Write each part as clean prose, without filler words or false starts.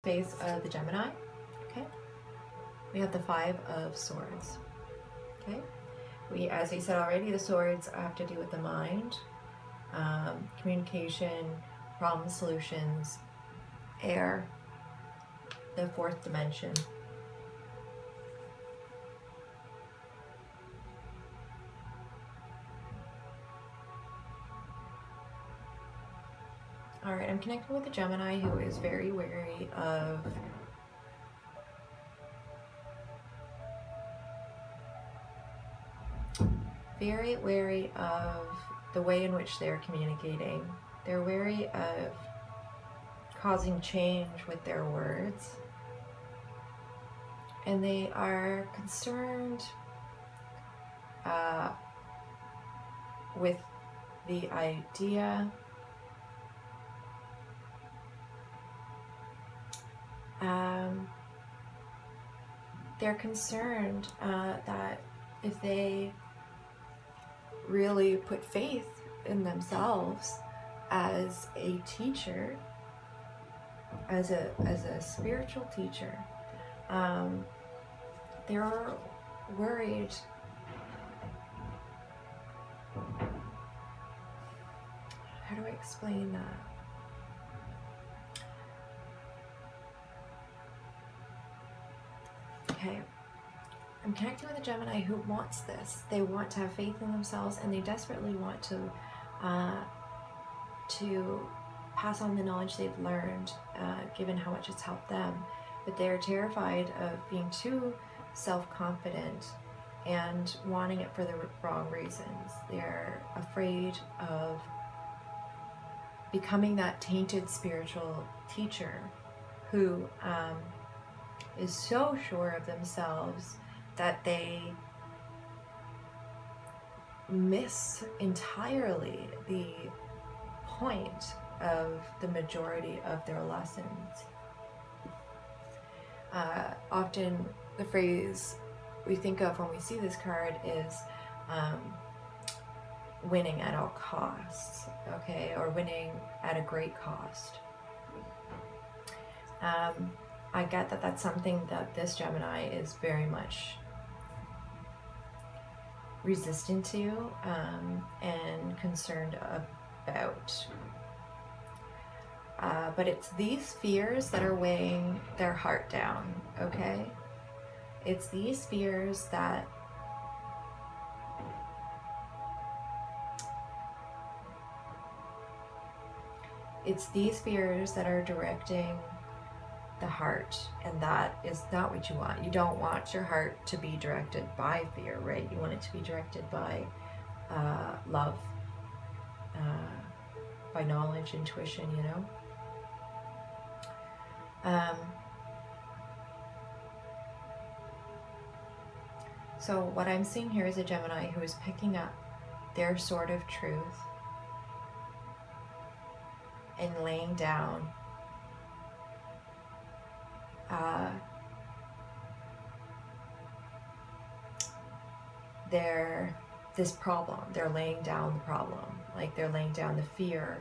Phase of the Gemini. Okay, we have the Five of Swords. Okay, as we said already, the swords have to do with the mind, communication, problem solutions, air, the fourth dimension. All right, I'm connecting with a Gemini who is very wary of the way in which they're communicating. They're wary of causing change with their words. And they are concerned with the idea they're concerned that if they really put faith in themselves as a teacher, as a spiritual teacher, they're worried how do I explain that? Okay, I'm connecting with a Gemini who wants this. They want to have faith in themselves, and they desperately want to pass on the knowledge they've learned, given how much it's helped them. But they're terrified of being too self-confident and wanting it for the wrong reasons. They're afraid of becoming that tainted spiritual teacher who is so sure of themselves that they miss entirely the point of the majority of their lessons. Often the phrase we think of when we see this card is winning at all costs, okay, or winning at a great cost. I get that that's something that this Gemini is very much resistant to and concerned about. But it's these fears that are weighing their heart down, okay? It's these fears that are directing the heart, and that is not what you want. You don't want your heart to be directed by fear, right? You want it to be directed by love, by knowledge, intuition, you know? So what I'm seeing here is a Gemini who is picking up their sword of truth and laying down this problem. They're laying down the problem, like they're laying down the fear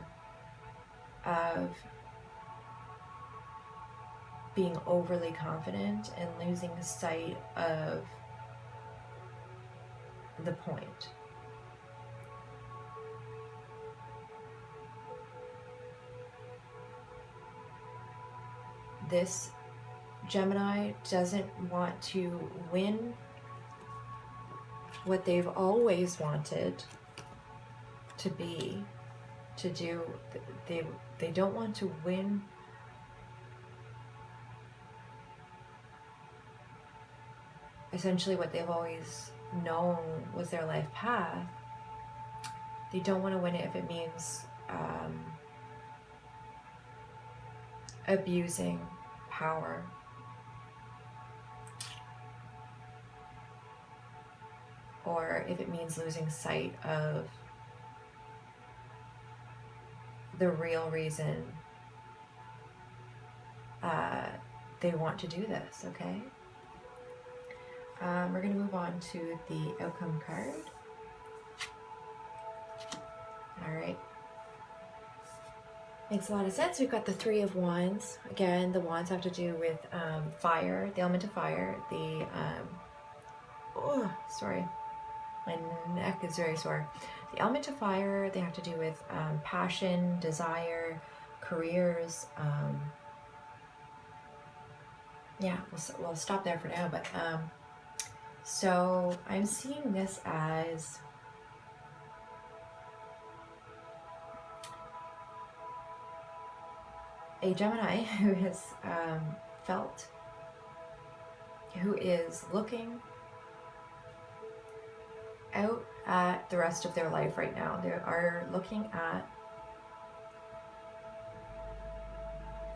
of being overly confident and losing sight of the point. This Gemini doesn't want to win what they've always wanted to be, to do. They don't want to win essentially what they've always known was their life path. They don't want to win it if it means abusing power. Or if it means losing sight of the real reason they want to do this, okay? We're going to move on to the outcome card. All right. Makes a lot of sense. We've got the Three of Wands. Again, the wands have to do with fire, the element of fire. Oh, sorry, my neck is very sore. The element of fire, they have to do with passion, desire, careers. Yeah, we'll stop there for now. But so I'm seeing this as a Gemini who has who is looking out at the rest of their life right now. They are looking at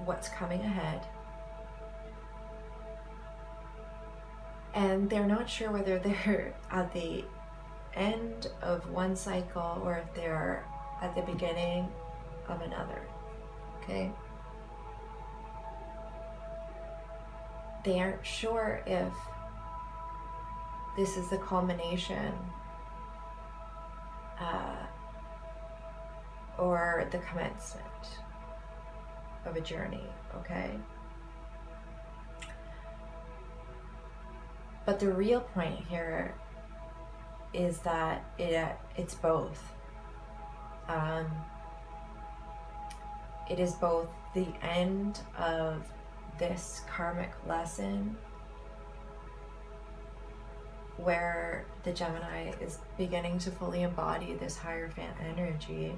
what's coming ahead. And they're not sure whether they're at the end of one cycle or if they're at the beginning of another. Okay? They aren't sure if this is the culmination or the commencement of a journey, okay? But the real point here is that it's both. It is both the end of this karmic lesson where the Gemini is beginning to fully embody this Hierophant energy.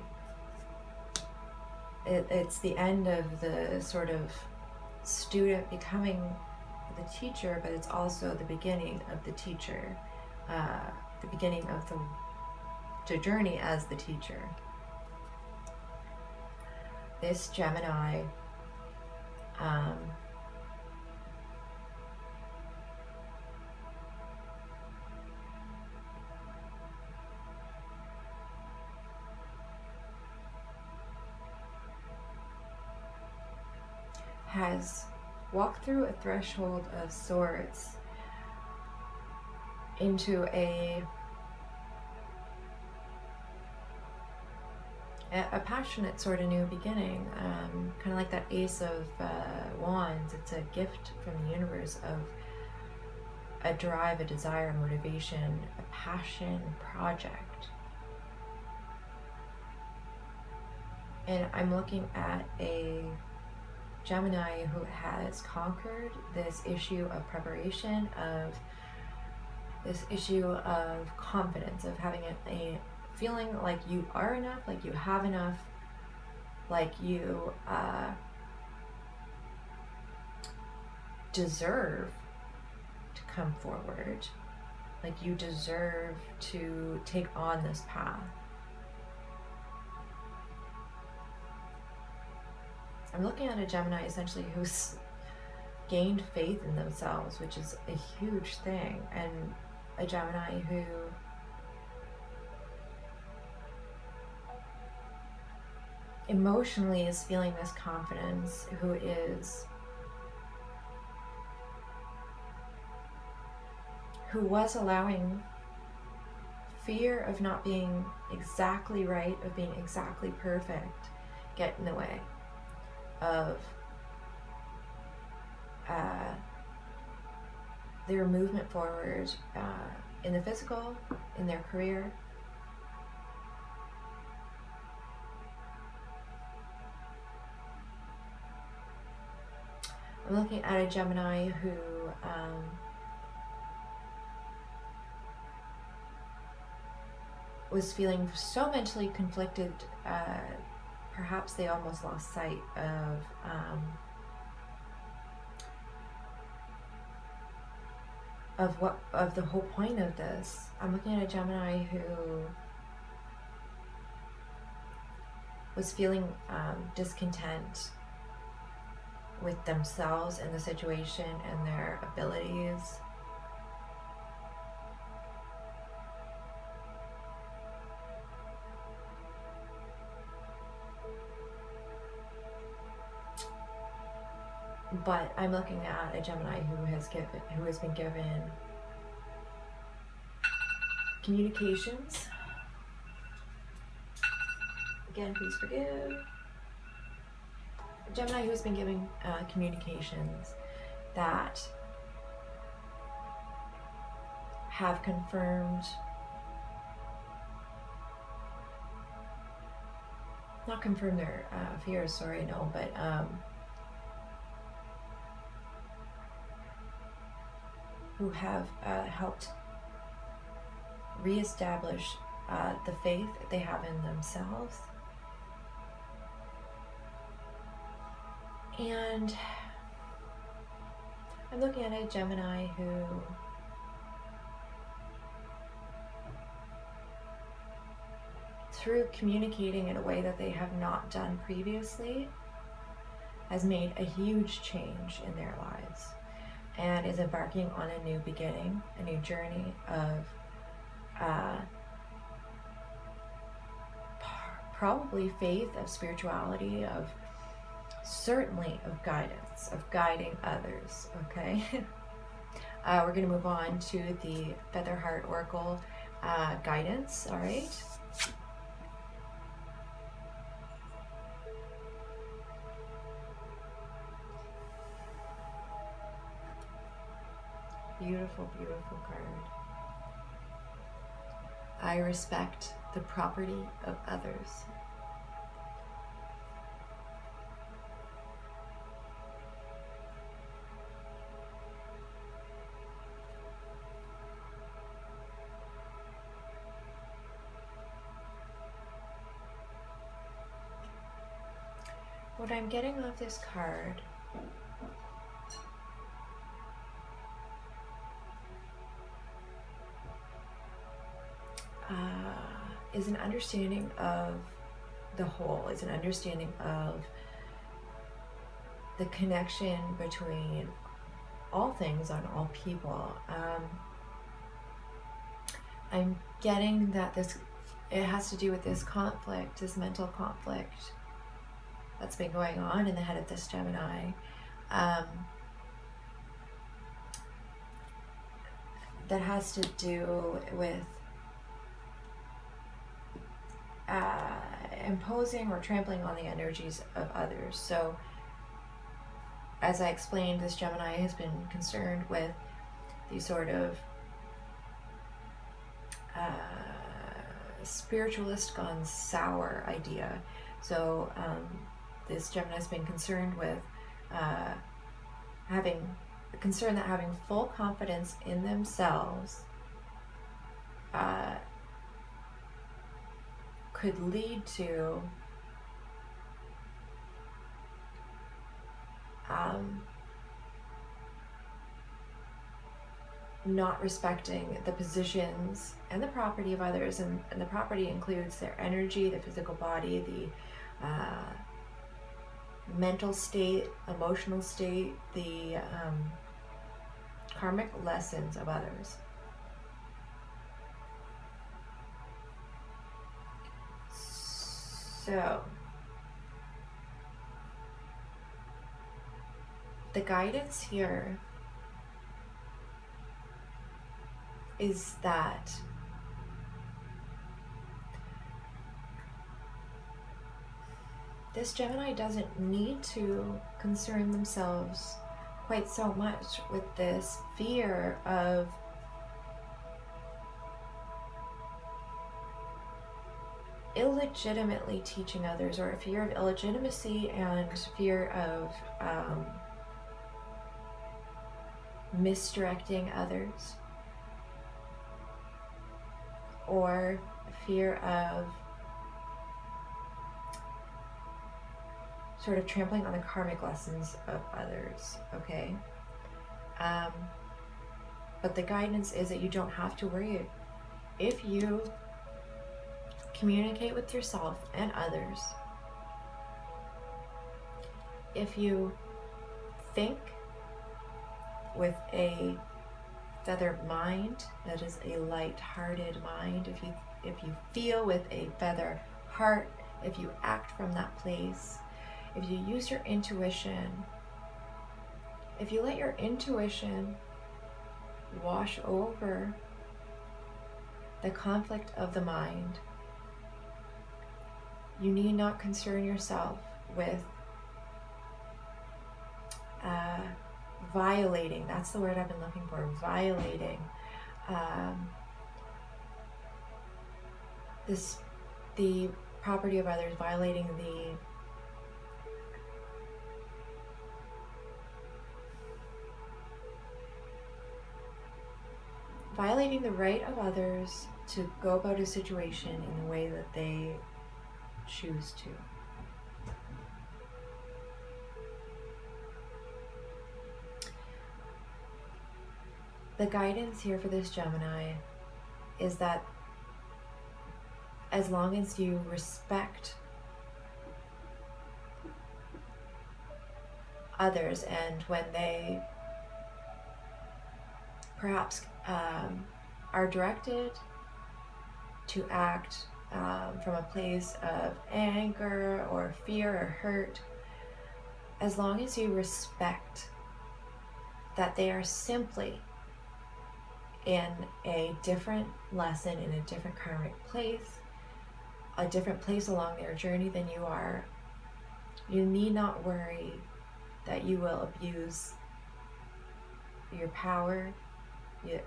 It's the end of the sort of student becoming the teacher, but it's also the beginning of the teacher, the beginning of the journey as the teacher. This Gemini has walked through a threshold of sorts into a passionate sort of new beginning, kind of like that Ace of Wands. It's a gift from the universe of a drive, a desire, a motivation, a passion project. And I'm looking at a Gemini who has conquered this issue of preparation, of this issue of confidence, of having a feeling like you are enough, like you have enough, like you deserve to come forward, like you deserve to take on this path. I'm looking at a Gemini essentially who's gained faith in themselves, which is a huge thing, and a Gemini who emotionally is feeling this confidence, who was allowing fear of not being exactly right, of being exactly perfect, get in the way of their movement forward in the physical, in their career. I'm looking at a Gemini who was feeling so mentally conflicted, perhaps they almost lost sight of the whole point of this. I'm looking at a Gemini who was feeling discontent with themselves and the situation and their abilities. But I'm looking at a Gemini who has been given communications. Again, please forgive. Gemini who's been giving communications that have confirmed, not confirmed their fears, sorry, no, but who have helped reestablish the faith that they have in themselves. And I'm looking at a Gemini who through communicating in a way that they have not done previously has made a huge change in their lives and is embarking on a new beginning, a new journey of probably faith, of spirituality, of certainly of guidance, of guiding others, okay? We're going to move on to the Feather Heart Oracle guidance, all right? Beautiful, beautiful card. I respect the property of others. What I'm getting off this card is an understanding of the whole, is an understanding of the connection between all things on all people. I'm getting that it has to do with this conflict, this mental conflict that's been going on in the head of this Gemini. That has to do with imposing or trampling on the energies of others. So, as I explained, this Gemini has been concerned with the sort of spiritualist gone sour idea. So, this Gemini has been concerned with having full confidence in themselves could lead to not respecting the positions and the property of others, and the property includes their energy, the physical body, the mental state, emotional state, the karmic lessons of others. So, the guidance here is that this Gemini doesn't need to concern themselves quite so much with this fear of illegitimately teaching others, or a fear of illegitimacy and fear of misdirecting others, or fear of sort of trampling on the karmic lessons of others, okay? But the guidance is that you don't have to worry. If you communicate with yourself and others, if you think with a feather mind, that is a light-hearted mind, if you feel with a feather heart, if you act from that place, if you use your intuition, if you let your intuition wash over the conflict of the mind, you need not concern yourself with violating, that's the word I've been looking for, violating the property of others, violating the right of others to go about a situation in the way that they choose to. The guidance here for this Gemini is that as long as you respect others, and when they perhaps are directed to act from a place of anger or fear or hurt, as long as you respect that they are simply in a different lesson, in a different karmic place, a different place along their journey than you are, you need not worry that you will abuse your power,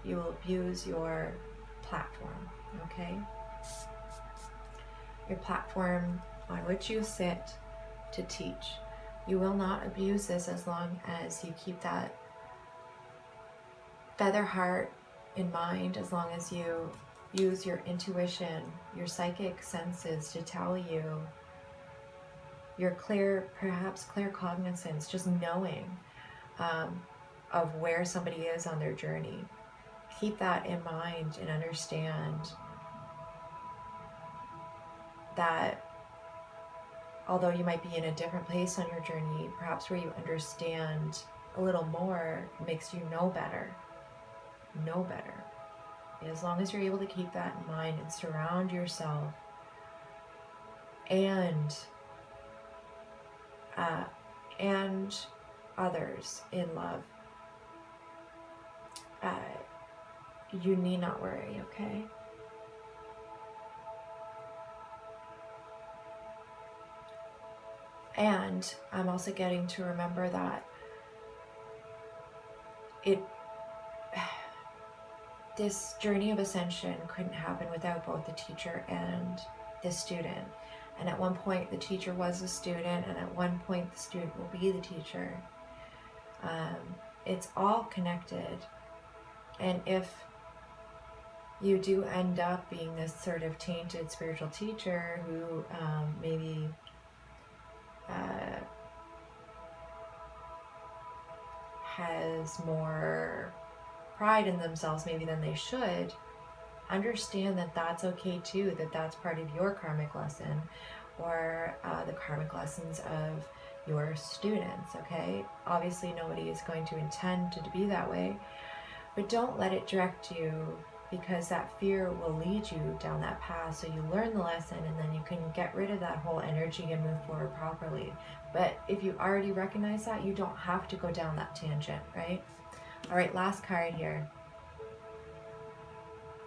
you will abuse your platform, okay? Your platform on which you sit to teach. You will not abuse this as long as you keep that feather heart in mind, as long as you use your intuition, your psychic senses to tell you, your perhaps clear cognizance, just knowing of where somebody is on their journey. Keep that in mind and understand that although you might be in a different place on your journey, perhaps where you understand a little more makes you know better. Know better. As long as you're able to keep that in mind and surround yourself and others in love, you need not worry, okay? And I'm also getting to remember that this journey of ascension couldn't happen without both the teacher and the student. And at one point the teacher was the student, and at one point the student will be the teacher. It's all connected. And if you do end up being this sort of tainted spiritual teacher who maybe has more pride in themselves maybe than they should, understand that that's okay too, that that's part of your karmic lesson, or the karmic lessons of your students, okay? Obviously nobody is going to intend to be that way, but don't let it direct you, because that fear will lead you down that path. So you learn the lesson, and then you can get rid of that whole energy and move forward properly. But if you already recognize that, you don't have to go down that tangent, right? All right, last card here.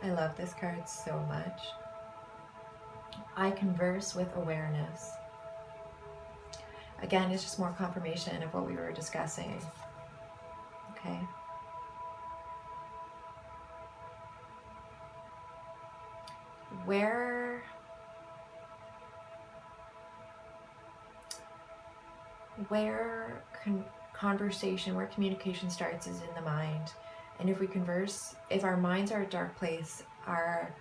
I love this card so much. I converse with awareness. Again, it's just more confirmation of what we were discussing. Okay. Where conversation, where communication starts is in the mind. And if we converse, if our minds are a dark place, our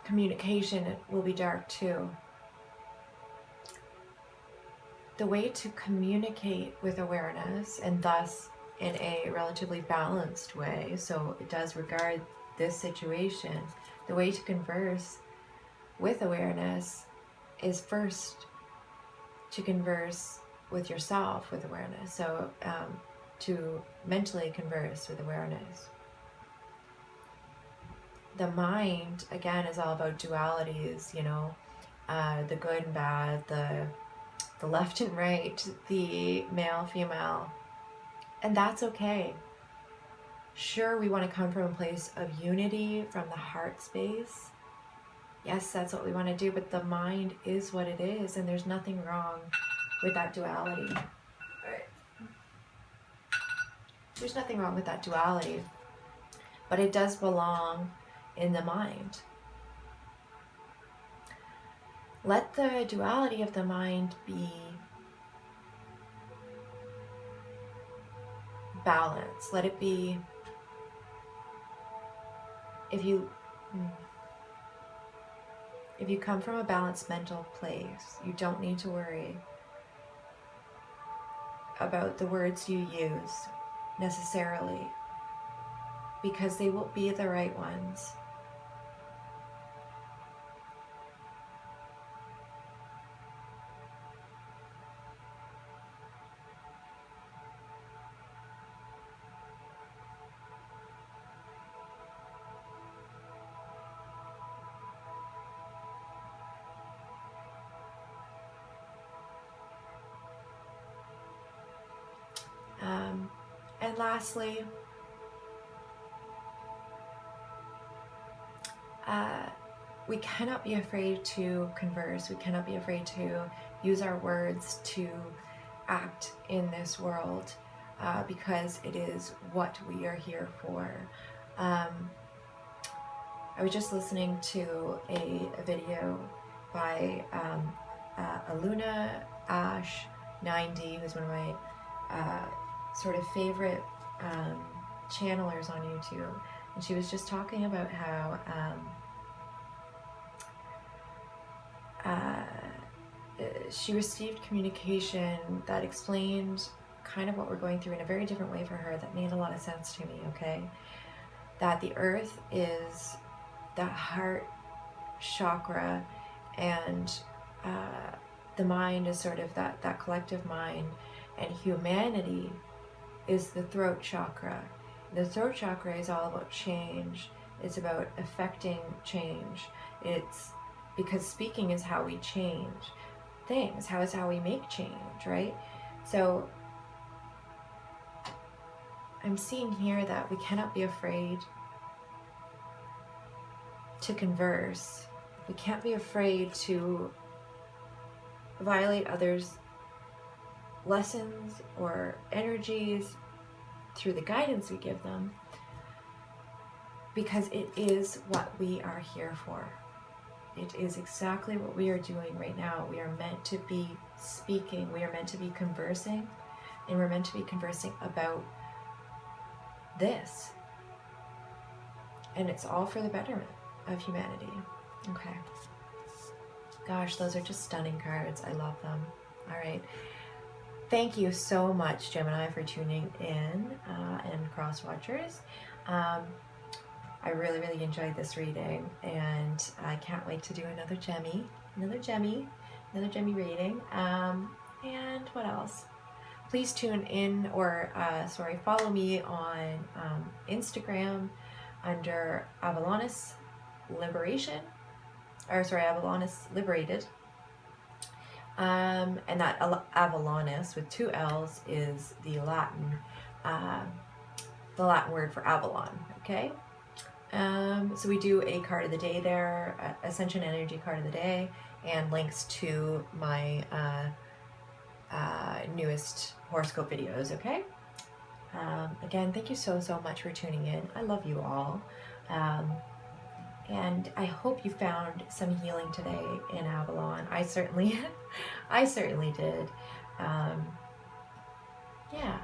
communication will be dark too. The way to communicate with awareness, and thus in a relatively balanced way, so it does regard this situation, the way to converse with awareness is first to converse with yourself with awareness. So to mentally converse with awareness. The mind, again, is all about dualities, you know, the good and bad, the left and right, the male, female, and that's okay. Sure, we want to come from a place of unity from the heart space. Yes, that's what we want to do, but the mind is what it is, and there's nothing wrong with that duality. There's nothing wrong with that duality, but it does belong in the mind. Let the duality of the mind be balanced. Let it be, if you come from a balanced mental place, you don't need to worry about the words you use necessarily, because they will be the right ones. And lastly, we cannot be afraid to converse. We cannot be afraid to use our words to act in this world, because it is what we are here for. I was just listening to a video by Aluna Ash 90, who's one of my sort of favorite channelers on YouTube, and she was just talking about how she received communication that explained kind of what we're going through in a very different way for her, that made a lot of sense to me, okay? That the earth is that heart chakra, and the mind is sort of that collective mind, and humanity is the throat chakra. The throat chakra is all about change. It's about affecting change. It's because speaking is how we change things, how we make change, right? So I'm seeing here that we cannot be afraid to converse. We can't be afraid to violate others' lessons or energies through the guidance we give them, because it is what we are here for. It is exactly what we are doing right now. We are meant to be speaking, we are meant to be conversing, and we're meant to be conversing about this. And it's all for the betterment of humanity. Okay. Gosh, those are just stunning cards. I love them. All right. Thank you so much, Gemini, for tuning in, and cross watchers. I really, really enjoyed this reading, and I can't wait to do another Gemmy reading. And what else? Please tune in, or follow me on Instagram under Avalonus Liberation, Avalonus Liberated. And that Avalonus with 2 L's is the Latin word for Avalon. Okay. So we do a card of the day there, Ascension Energy card of the day, and links to my newest horoscope videos. Okay. Again, thank you so much for tuning in. I love you all. And I hope you found some healing today in Avalon. I certainly did. Yeah.